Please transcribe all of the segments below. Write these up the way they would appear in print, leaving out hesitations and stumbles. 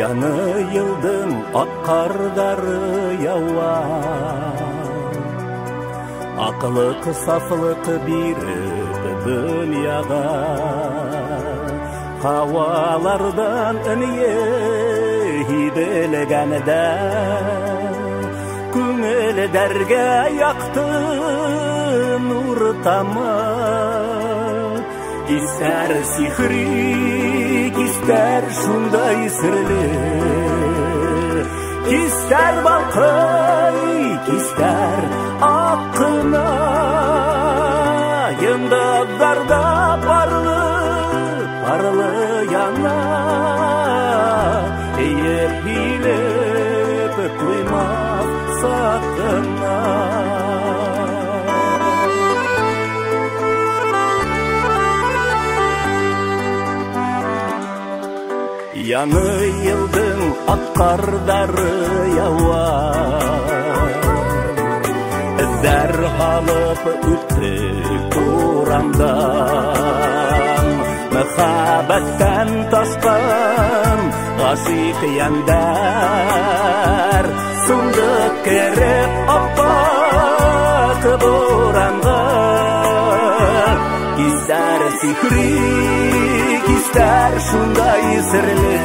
Яны йылдың ак кардары яуар, акылык, сафлык биреп дөньяга. Хавалардан үне хибелгәндә, күңелдәргә якты нур тама. Кистәр сихри, кистәр шундай серле, кистәр балкый, кистәр акына. Йындызларда парлы яна, еп-билеп куймас сакына. Яны йылдың ак кардары яуар, эзләр халып үттек урамдан. Мәхәббәттән ташкан гашыйк яндар, суңдык кереп ап-ак буранга. Кистәр сихри, кистәр шундай серле,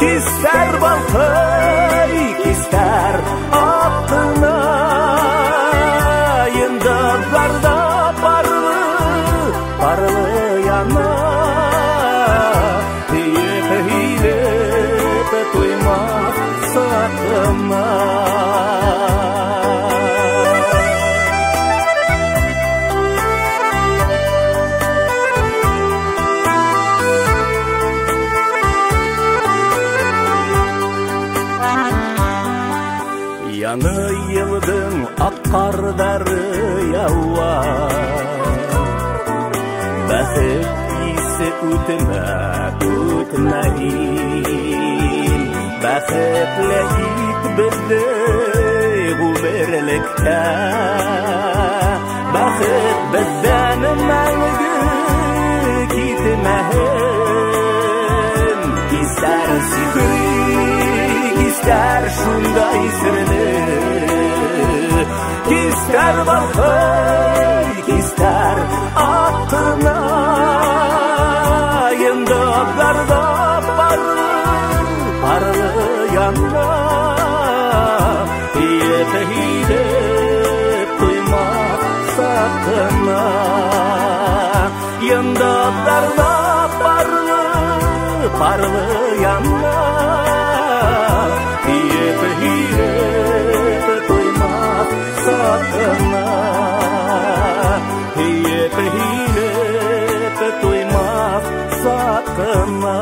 кистәр балкый, кистәр акына. Йындызларда парлы яна, еп-билеп куймас сакына. Яны йылдың ак кардары яуар, бәхет исе үтмәйин. Бәхетле ит безне гомерлеккә, бәхет бездән мәңге китмәһен. Кистәр сихри, кистәр шундай серле, кистәр балкый, кистәр акына. Йындызларда парлы яна, еп-билеп куймас сакына. Йындызларда парлы яна, еп-билеп куймас сакына. Еп-билеп куймас сакына.